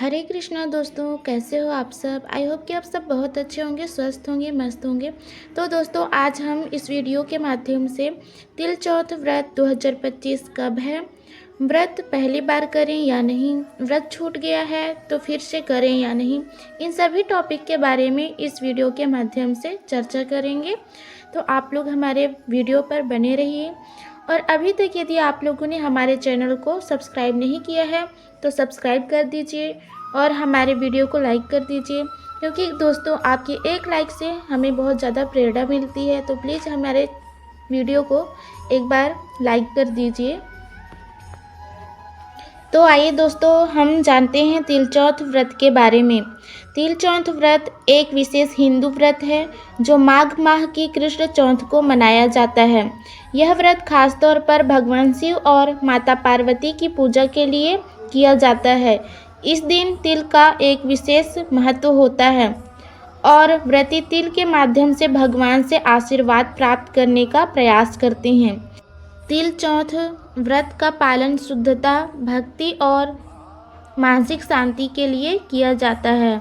हरे कृष्णा दोस्तों, कैसे हो आप सब। आई होप कि आप सब बहुत अच्छे होंगे, स्वस्थ होंगे, मस्त होंगे। तो दोस्तों, आज हम इस वीडियो के माध्यम से तिल चौथ व्रत 2025 कब है, व्रत पहली बार करें या नहीं, व्रत छूट गया है तो फिर से करें या नहीं, इन सभी टॉपिक के बारे में इस वीडियो के माध्यम से चर्चा करेंगे। तो आप लोग हमारे वीडियो पर बने रहिए। और अभी तक यदि आप लोगों ने हमारे चैनल को सब्सक्राइब नहीं किया है तो सब्सक्राइब कर दीजिए और हमारे वीडियो को लाइक कर दीजिए, क्योंकि दोस्तों आपकी एक लाइक से हमें बहुत ज़्यादा प्रेरणा मिलती है। तो प्लीज़ हमारे वीडियो को एक बार लाइक कर दीजिए। तो आइए दोस्तों, हम जानते हैं तिल चौथ व्रत के बारे में। तिल चौथ व्रत एक विशेष हिंदू व्रत है जो माघ माह की कृष्ण चौथ को मनाया जाता है। यह व्रत खासतौर पर भगवान शिव और माता पार्वती की पूजा के लिए किया जाता है। इस दिन तिल का एक विशेष महत्व होता है और व्रती तिल के माध्यम से भगवान से आशीर्वाद प्राप्त करने का प्रयास करते हैं। तिल चौथ व्रत का पालन शुद्धता, भक्ति और मानसिक शांति के लिए किया जाता है।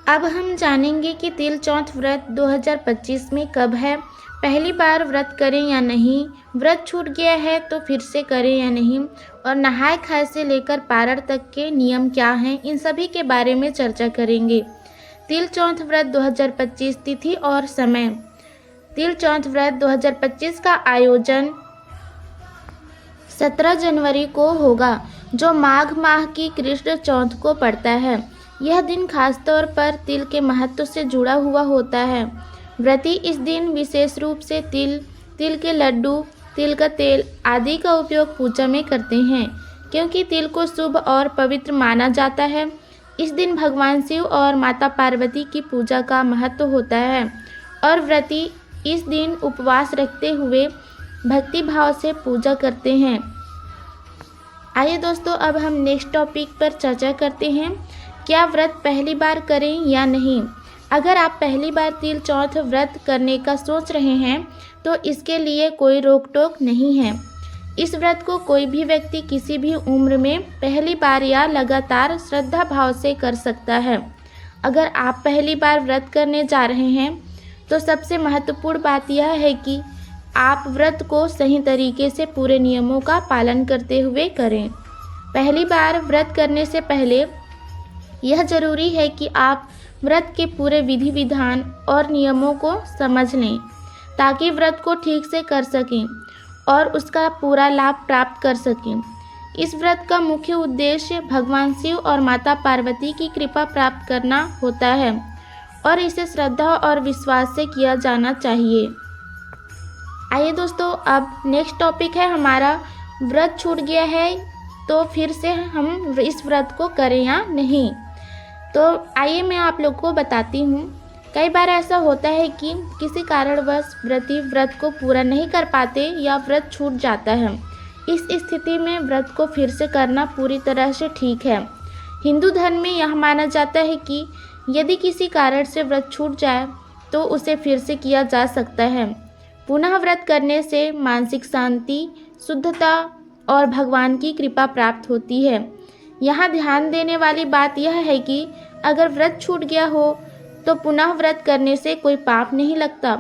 अब हम जानेंगे कि तिल चौथ व्रत 2025 में कब है, पहली बार व्रत करें या नहीं, व्रत छूट गया है तो फिर से करें या नहीं, और नहाय खाए से लेकर पारण तक के नियम क्या हैं, इन सभी के बारे में चर्चा करेंगे। तिल चौथ व्रत 2025 तिथि और समय। तिल चौथ व्रत 2025 का आयोजन 17 जनवरी को होगा, जो माघ माह की कृष्ण चौथ को पड़ता है। यह दिन खासतौर पर तिल के महत्व से जुड़ा हुआ होता है। व्रती इस दिन विशेष रूप से तिल के लड्डू, तिल का तेल आदि का उपयोग पूजा में करते हैं, क्योंकि तिल को शुभ और पवित्र माना जाता है। इस दिन भगवान शिव और माता पार्वती की पूजा का महत्व होता है और व्रती इस दिन उपवास रखते हुए भक्ति भाव से पूजा करते हैं। आइए दोस्तों, अब हम नेक्स्ट टॉपिक पर चर्चा करते हैं, क्या व्रत पहली बार करें या नहीं। अगर आप पहली बार तिल चौथ व्रत करने का सोच रहे हैं तो इसके लिए कोई रोक टोक नहीं है। इस व्रत को कोई भी व्यक्ति किसी भी उम्र में पहली बार या लगातार श्रद्धा भाव से कर सकता है। अगर आप पहली बार व्रत करने जा रहे हैं तो सबसे महत्वपूर्ण बात यह है कि आप व्रत को सही तरीके से पूरे नियमों का पालन करते हुए करें। पहली बार व्रत करने से पहले यह जरूरी है कि आप व्रत के पूरे विधि विधान और नियमों को समझ लें, ताकि व्रत को ठीक से कर सकें और उसका पूरा लाभ प्राप्त कर सकें। इस व्रत का मुख्य उद्देश्य भगवान शिव और माता पार्वती की कृपा प्राप्त करना होता है और इसे श्रद्धा और विश्वास से किया जाना चाहिए। आइए दोस्तों, अब नेक्स्ट टॉपिक है हमारा, व्रत छूट गया है तो फिर से हम इस व्रत को करें या नहीं। तो आइए मैं आप लोग को बताती हूँ। कई बार ऐसा होता है कि किसी कारणवश व्रती व्रत को पूरा नहीं कर पाते या व्रत छूट जाता है। इस स्थिति में व्रत को फिर से करना पूरी तरह से ठीक है। हिंदू धर्म में यह माना जाता है कि यदि किसी कारण से व्रत छूट जाए तो उसे फिर से किया जा सकता है। पुनः व्रत करने से मानसिक शांति, शुद्धता और भगवान की कृपा प्राप्त होती है। यहाँ ध्यान देने वाली बात यह है कि अगर व्रत छूट गया हो तो पुनः व्रत करने से कोई पाप नहीं लगता,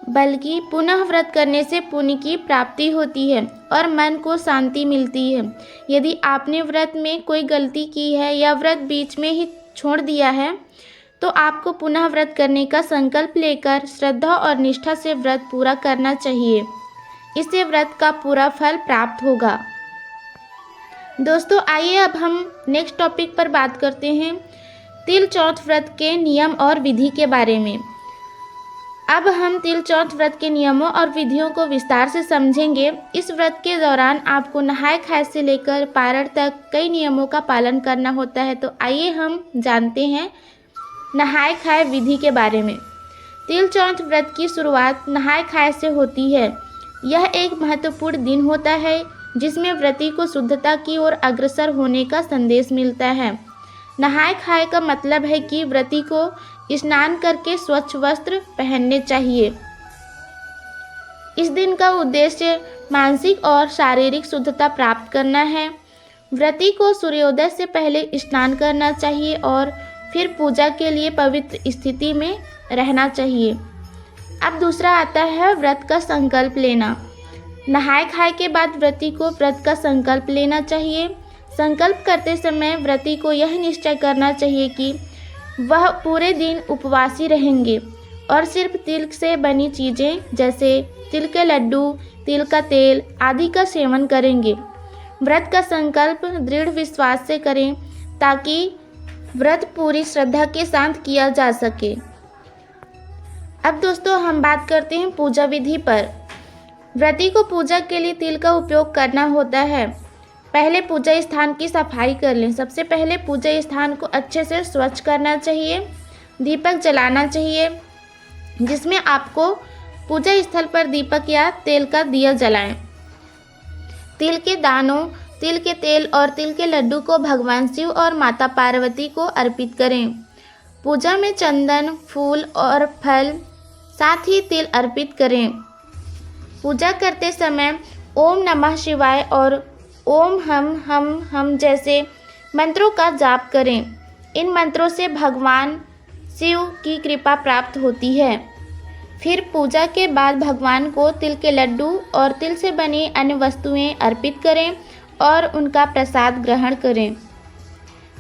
बल्कि पुनः व्रत करने से पुण्य की प्राप्ति होती है और मन को शांति मिलती है। यदि आपने व्रत में कोई गलती की है या व्रत बीच में ही छोड़ दिया है तो आपको पुनः व्रत करने का संकल्प लेकर श्रद्धा और निष्ठा से व्रत पूरा करना चाहिए। इससे व्रत का पूरा फल प्राप्त होगा। दोस्तों, आइए अब हम नेक्स्ट टॉपिक पर बात करते हैं, तिल चौथ व्रत के नियम और विधि के बारे में। अब हम तिल चौथ व्रत के नियमों और विधियों को विस्तार से समझेंगे। इस व्रत के दौरान आपको नहाय खाए से लेकर पारण तक कई नियमों का पालन करना होता है। तो आइए हम जानते हैं नहाय खाए विधि के बारे में। तिल चौथ व्रत की शुरुआत नहाय खाए से होती है। यह एक महत्वपूर्ण दिन होता है जिसमें व्रती को शुद्धता की ओर अग्रसर होने का संदेश मिलता है। नहाय खाए का मतलब है कि व्रती को स्नान करके स्वच्छ वस्त्र पहनने चाहिए। इस दिन का उद्देश्य मानसिक और शारीरिक शुद्धता प्राप्त करना है व्रती को सूर्योदय से पहले स्नान करना चाहिए और फिर पूजा के लिए पवित्र स्थिति में रहना चाहिए। अब दूसरा आता है व्रत का संकल्प लेना। नहाए खाए के बाद व्रती को व्रत का संकल्प लेना चाहिए। संकल्प करते समय व्रती को यह निश्चय करना चाहिए कि वह पूरे दिन उपवासी रहेंगे और सिर्फ तिल से बनी चीज़ें जैसे तिल के लड्डू, तिल का तेल आदि का सेवन करेंगे। व्रत का संकल्प दृढ़ विश्वास से करें ताकि व्रत पूरी श्रद्धा के साथ किया जा सके। अब दोस्तों हम बात करते हैं पूजा विधि पर। व्रती को पूजा के लिए तिल का उपयोग करना होता है। पहले पूजा स्थान की सफाई कर लें। सबसे पहले पूजा स्थान को अच्छे से स्वच्छ करना चाहिए। दीपक जलाना चाहिए जिसमें आपको पूजा स्थल पर दीपक या तेल का दिया जलाएं। तिल के दानों, तिल के तेल और तिल के लड्डू को भगवान शिव और माता पार्वती को अर्पित करें। पूजा में चंदन, फूल और फल साथ ही तिल अर्पित करें। पूजा करते समय ओम नमः शिवाय और ओम हम जैसे मंत्रों का जाप करें। इन मंत्रों से भगवान शिव की कृपा प्राप्त होती है। फिर पूजा के बाद भगवान को तिल के लड्डू और तिल से बनी अन्य वस्तुएं अर्पित करें और उनका प्रसाद ग्रहण करें।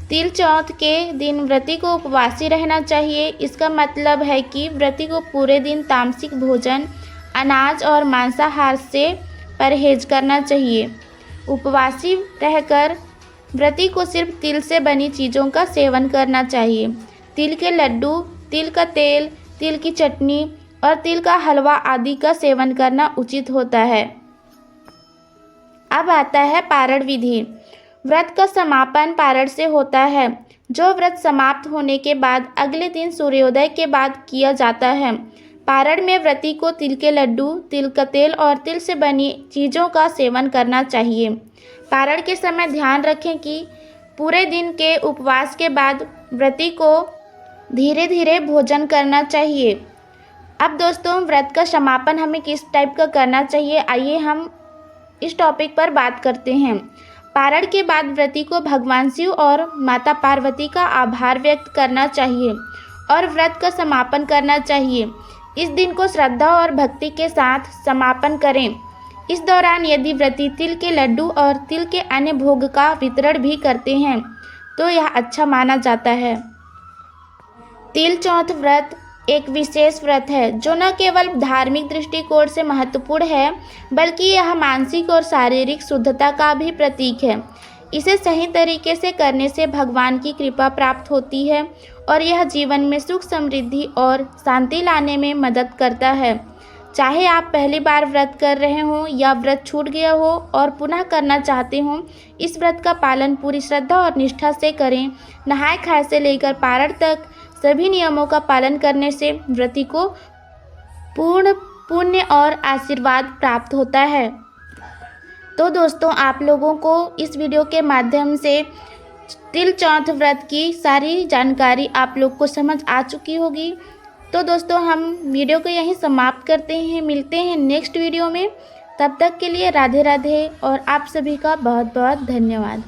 तिल चौथ के दिन व्रती को उपवासी रहना चाहिए। इसका मतलब है कि व्रती को पूरे दिन तामसिक भोजन, अनाज और मांसाहार से परहेज करना चाहिए। उपवासी रहकर व्रती को सिर्फ तिल से बनी चीज़ों का सेवन करना चाहिए। तिल के लड्डू, तिल का तेल, तिल की चटनी और तिल का हलवा आदि का सेवन करना उचित होता है। अब आता है पारण विधि। व्रत का समापन पारण से होता है, जो व्रत समाप्त होने के बाद अगले दिन सूर्योदय के बाद किया जाता है। पारण में व्रती को तिल के लड्डू, तिल का तेल और तिल से बनी चीज़ों का सेवन करना चाहिए। पारण के समय ध्यान रखें कि पूरे दिन के उपवास के बाद व्रती को धीरे धीरे भोजन करना चाहिए। अब दोस्तों व्रत का समापन हमें किस टाइप का करना चाहिए, आइए हम इस टॉपिक पर बात करते हैं। पारण के बाद व्रती को भगवान शिव और माता पार्वती का आभार व्यक्त करना चाहिए और व्रत का समापन करना चाहिए। इस दिन को श्रद्धा और भक्ति के साथ समापन करें। इस दौरान यदि व्रती तिल के लड्डू और तिल के अन्य भोग का वितरण भी करते हैं तो यह अच्छा माना जाता है। तिल चौथ व्रत एक विशेष व्रत है जो न केवल धार्मिक दृष्टिकोण से महत्वपूर्ण है बल्कि यह मानसिक और शारीरिक शुद्धता का भी प्रतीक है। इसे सही तरीके से करने से भगवान की कृपा प्राप्त होती है और यह जीवन में सुख, समृद्धि और शांति लाने में मदद करता है। चाहे आप पहली बार व्रत कर रहे हों या व्रत छूट गया हो और पुनः करना चाहते हों, इस व्रत का पालन पूरी श्रद्धा और निष्ठा से करें। नहाए खाए से लेकर पारण तक सभी नियमों का पालन करने से व्रती को पूर्ण पुण्य और आशीर्वाद प्राप्त होता है। तो दोस्तों आप लोगों को इस वीडियो के माध्यम से तिल चौथ व्रत की सारी जानकारी आप लोग को समझ आ चुकी होगी। तो दोस्तों हम वीडियो को यहीं समाप्त करते हैं, मिलते हैं नेक्स्ट वीडियो में। तब तक के लिए राधे राधे और आप सभी का बहुत बहुत धन्यवाद।